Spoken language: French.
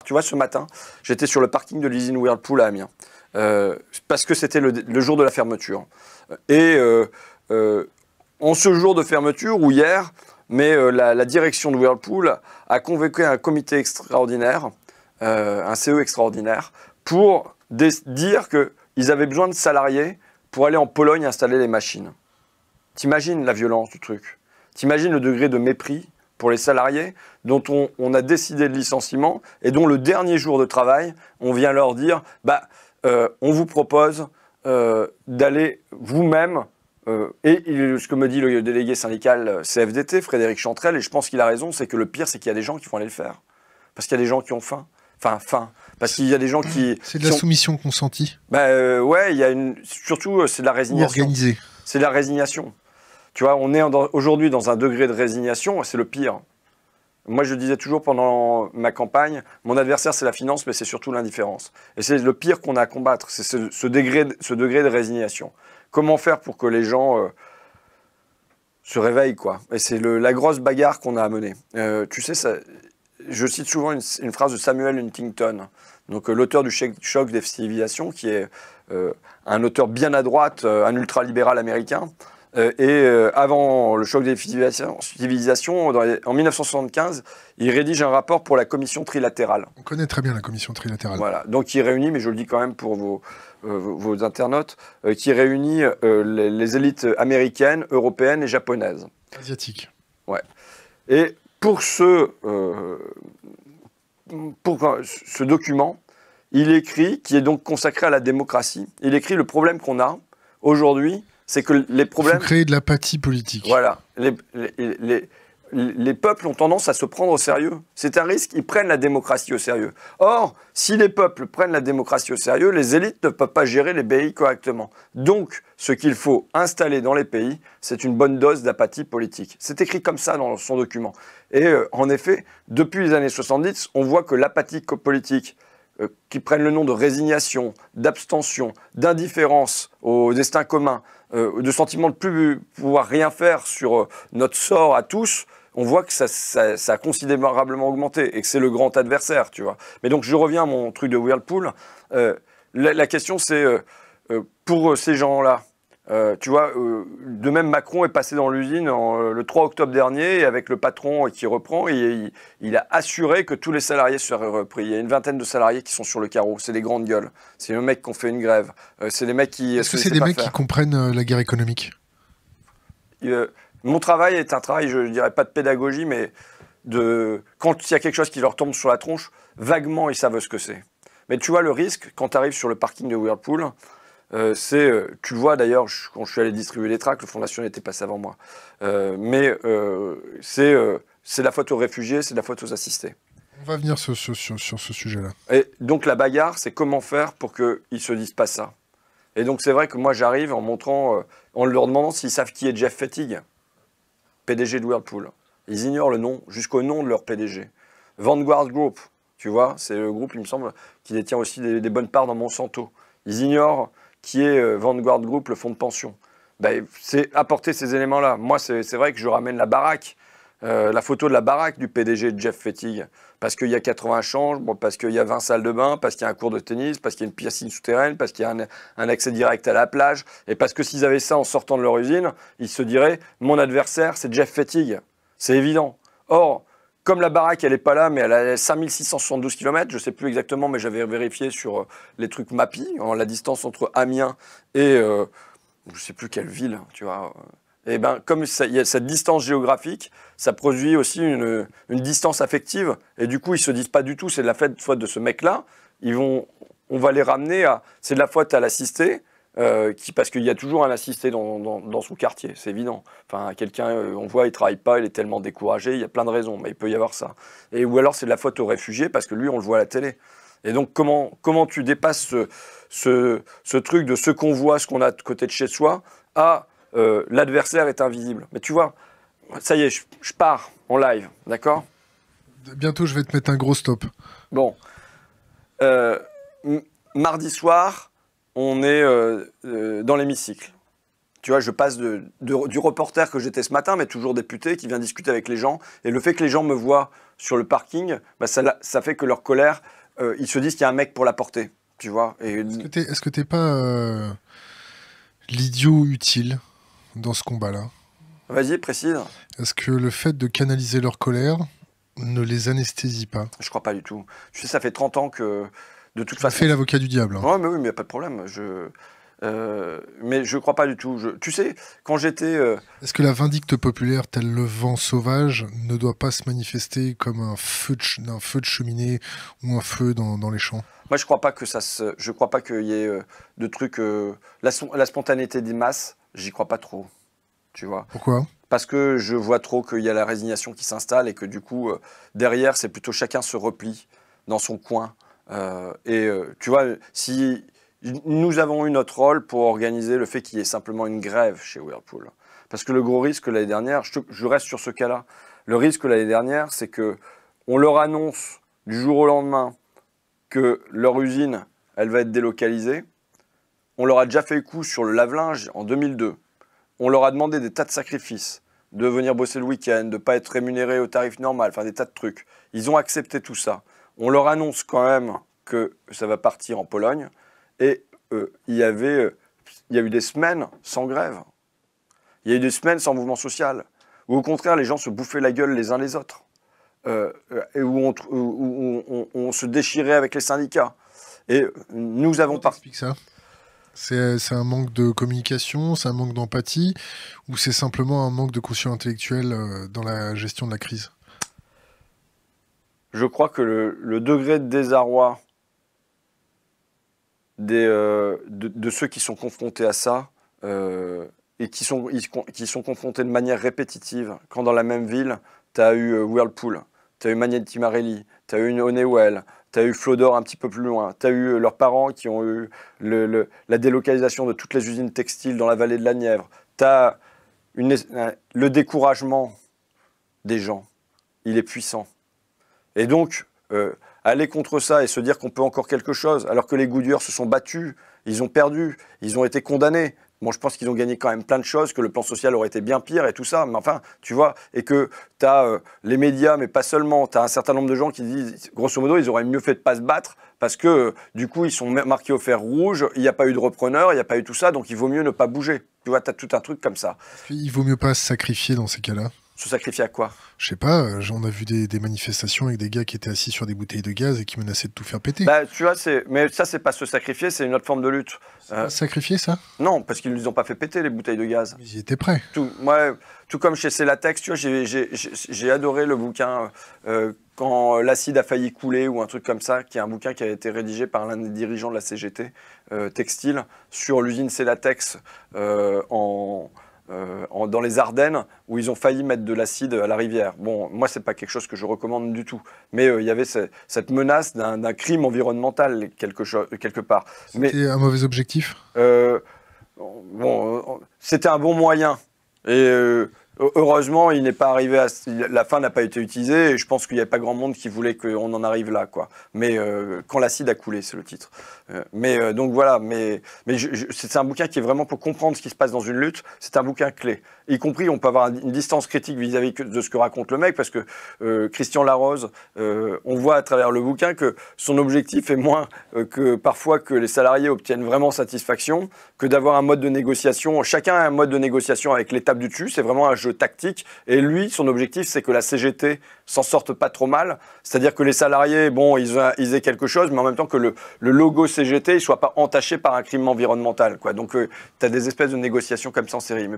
Tu vois, ce matin, j'étais sur le parking de l'usine Whirlpool à Amiens. Parce que c'était le jour de la fermeture. Et en ce jour de fermeture, ou hier, la direction de Whirlpool a convoqué un comité extraordinaire, un CE extraordinaire, pour dire qu'ils avaient besoin de salariés pour aller en Pologne installer les machines. T'imagines la violence du truc? T'imagines le degré de mépris pour les salariés dont on a décidé de licenciement et dont le dernier jour de travail, on vient leur dire on vous propose d'aller vous-même, et ce que me dit le délégué syndical CFDT, Frédéric Chantrel, et je pense qu'il a raison, c'est que le pire, c'est qu'il y a des gens qui vont aller le faire. Parce qu'il y a des gens qui ont faim. Faim. Parce qu'il y a des gens qui... C'est de la soumission consentie. Ouais, il y a surtout, c'est de la résignation. Ou organisée. C'est de la résignation. Tu vois, on est aujourd'hui dans un degré de résignation, c'est le pire. Moi, je disais toujours pendant ma campagne, mon adversaire, c'est la finance, mais c'est surtout l'indifférence. Et c'est le pire qu'on a à combattre, c'est ce degré de résignation. Comment faire pour que les gens se réveillent, quoi? Et c'est la grosse bagarre qu'on a à mener. Tu sais, je cite souvent une phrase de Samuel Huntington, donc l'auteur du Choc des civilisations, qui est un auteur bien à droite, un ultralibéral américain. Avant le choc des civilisations, en 1975, il rédige un rapport pour la commission trilatérale. On connaît très bien la commission trilatérale. Voilà, donc il réunit, mais je le dis quand même pour vos internautes, qui réunit les élites américaines, européennes et japonaises. Asiatiques. Ouais. Et pour ce document, il écrit, qui est donc consacré à la démocratie, il écrit le problème qu'on a aujourd'hui, c'est que les problèmes... Il faut créer de l'apathie politique. Voilà. Les peuples ont tendance à se prendre au sérieux. C'est un risque, ils prennent la démocratie au sérieux. Or, si les peuples prennent la démocratie au sérieux, les élites ne peuvent pas gérer les pays correctement. Donc, ce qu'il faut installer dans les pays, c'est une bonne dose d'apathie politique. C'est écrit comme ça dans son document. Et en effet, depuis les années 70, on voit que l'apathie politique, qui prennent le nom de résignation, d'abstention, d'indifférence au destin commun, de sentiment de plus pouvoir rien faire sur notre sort à tous, on voit que ça a considérablement augmenté et que c'est le grand adversaire, tu vois. Mais donc je reviens à mon truc de Whirlpool. La question c'est, pour ces gens-là, tu vois, de même Macron est passé dans l'usine le 3 octobre dernier avec le patron qui reprend et il a assuré que tous les salariés seraient repris. Il y a une vingtaine de salariés qui sont sur le carreau. C'est des grandes gueules. C'est les mecs qui ont fait une grève. C'est des mecs qui... Est-ce que c'est des mecs qui comprennent la guerre économique? Mon travail est un travail, je ne dirais pas de pédagogie, mais quand il y a quelque chose qui leur tombe sur la tronche, vaguement ils savent ce que c'est. Mais tu vois le risque, quand tu arrives sur le parking de Whirlpool, tu le vois d'ailleurs, quand je suis allé distribuer les tracts, le Front National était passé avant moi. C'est la faute aux réfugiés, c'est la faute aux assistés. On va venir sur ce sujet-là. Et donc la bagarre, c'est comment faire pour qu'ils ne se disent pas ça. Et donc c'est vrai que moi j'arrive en montrant, en leur demandant s'ils savent qui est Jeff Fettig, PDG de Whirlpool. Ils ignorent le nom, jusqu'au nom de leur PDG. Vanguard Group, tu vois, c'est le groupe, il me semble, qui détient aussi des bonnes parts dans Monsanto. Ils ignorent qui est Vanguard Group, le fonds de pension. C'est apporter ces éléments-là. Moi, c'est vrai que je ramène la baraque, la photo de la baraque du PDG de Jeff Fettig, parce qu'il y a 80 chambres, parce qu'il y a 20 salles de bain, parce qu'il y a un cours de tennis, parce qu'il y a une piscine souterraine, parce qu'il y a un accès direct à la plage, et parce que s'ils avaient ça en sortant de leur usine, ils se diraient « mon adversaire, c'est Jeff Fettig ». C'est évident. Or, comme la baraque, elle n'est pas là, mais elle a 5672 km, je ne sais plus exactement, mais j'avais vérifié sur les trucs Mappy, la distance entre Amiens et je ne sais plus quelle ville, tu vois. Et ben, comme il y a cette distance géographique, ça produit aussi une distance affective, et du coup, ils ne se disent pas du tout, c'est de la faute de ce mec-là, on va les ramener à, c'est de la faute à l'assisté, parce qu'il y a toujours un assisté dans son quartier, c'est évident. Enfin, quelqu'un, on voit, il travaille pas, il est tellement découragé, il y a plein de raisons, mais il peut y avoir ça. Ou alors c'est de la faute aux réfugiés, parce que lui, on le voit à la télé. Et donc, comment tu dépasses ce truc de ce qu'on voit, ce qu'on a de côté de chez soi, à l'adversaire est invisible. Mais tu vois, ça y est, je pars en live, d'accord? Bientôt, je vais te mettre un gros stop. Bon. Mardi soir, on est dans l'hémicycle. Tu vois, je passe du reporter que j'étais ce matin, mais toujours député, qui vient discuter avec les gens. Et le fait que les gens me voient sur le parking, bah, ça fait que leur colère, ils se disent qu'il y a un mec pour la porter. Tu vois. Est-ce que t'es pas l'idiot utile dans ce combat-là? Vas-y, précise. Est-ce que le fait de canaliser leur colère ne les anesthésie pas? Je crois pas du tout. Tu sais, ça fait 30 ans que, de toute façon... Fais l'avocat du diable. Hein. Ouais, mais oui, mais il n'y a pas de problème. Mais je crois pas du tout. Tu sais, quand j'étais... Est-ce que la vindicte populaire, tel le vent sauvage, ne doit pas se manifester comme un feu de cheminée ou un feu dans les champs? Moi, je crois pas que je crois pas qu'il y ait de trucs... la spontanéité des masses, j'y crois pas trop. Tu vois. Pourquoi? Parce que je vois trop qu'il y a la résignation qui s'installe et que du coup, derrière, c'est plutôt chacun se replie dans son coin. Tu vois, si nous avons eu notre rôle pour organiser le fait qu'il y ait simplement une grève chez Whirlpool. Parce que le gros risque l'année dernière, je reste sur ce cas-là, le risque l'année dernière, c'est qu'on leur annonce du jour au lendemain que leur usine, elle va être délocalisée. On leur a déjà fait le coup sur le lave-linge en 2002. On leur a demandé des tas de sacrifices, de venir bosser le week-end, de ne pas être rémunérés au tarif normal, enfin des tas de trucs. Ils ont accepté tout ça. On leur annonce quand même que ça va partir en Pologne. Et il y a eu des semaines sans grève. Il y a eu des semaines sans mouvement social. Où au contraire, les gens se bouffaient la gueule les uns les autres. Et où on se déchirait avec les syndicats. Et nous avons pas... Explique ça. C'est un manque de communication, c'est un manque d'empathie, ou c'est simplement un manque de quotient intellectuel dans la gestion de la crise? Je crois que le degré de désarroi de ceux qui sont confrontés à ça, et qui sont confrontés de manière répétitive, quand dans la même ville, tu as eu Whirlpool, tu as eu Magneti Marelli, tu as eu une Honeywell, tu as eu Flodor un petit peu plus loin, tu as eu leurs parents qui ont eu la délocalisation de toutes les usines textiles dans la vallée de la Nièvre. Tu as le découragement des gens, il est puissant. Et donc, aller contre ça et se dire qu'on peut encore quelque chose, alors que les Goodyear se sont battus, ils ont perdu, ils ont été condamnés. Bon, je pense qu'ils ont gagné quand même plein de choses, que le plan social aurait été bien pire et tout ça, mais enfin, tu vois, et que tu as les médias, mais pas seulement, tu as un certain nombre de gens qui disent, grosso modo, ils auraient mieux fait de pas se battre, parce que du coup, ils sont marqués au fer rouge, il n'y a pas eu de repreneur, il n'y a pas eu tout ça, donc il vaut mieux ne pas bouger. Tu vois, tu as tout un truc comme ça. Il vaut mieux pas se sacrifier dans ces cas-là? Se sacrifier à quoi? Je sais pas, on a vu des manifestations avec des gars qui étaient assis sur des bouteilles de gaz et qui menaçaient de tout faire péter. Bah, tu vois, mais ça, c'est pas se sacrifier, c'est une autre forme de lutte. Se sacrifier, ça? Non, parce qu'ils ne les ont pas fait péter, les bouteilles de gaz. Mais ils étaient prêts. Tout comme chez Celatex, tu vois, j'ai adoré le bouquin Quand l'acide a failli couler ou un truc comme ça, qui est un bouquin qui a été rédigé par l'un des dirigeants de la CGT textile sur l'usine Celatex dans les Ardennes, où ils ont failli mettre de l'acide à la rivière. Bon, moi, c'est pas quelque chose que je recommande du tout. Mais il y avait cette menace d'un crime environnemental quelque part. C'était un mauvais objectif? C'était un bon moyen. Et heureusement, il n'est pas arrivé la fin n'a pas été utilisée. Et je pense qu'il n'y avait pas grand monde qui voulait qu'on en arrive là, quoi. Mais quand l'acide a coulé, c'est le titre. Donc voilà. Mais c'est un bouquin qui est vraiment pour comprendre ce qui se passe dans une lutte. C'est un bouquin clé. Y compris, on peut avoir une distance critique vis-à-vis de ce que raconte le mec, parce que Christian Larose, on voit à travers le bouquin que son objectif est moins que parfois que les salariés obtiennent vraiment satisfaction, que d'avoir un mode de négociation. Chacun a un mode de négociation avec l'étape du dessus. C'est vraiment un jeu tactique. Et lui, son objectif, c'est que la CGT s'en sorte pas trop mal. C'est-à-dire que les salariés, bon, ils aient quelque chose, mais en même temps que le logo CGT ne soit pas entaché par un crime environnemental, quoi. Donc, tu as des espèces de négociations comme ça en série.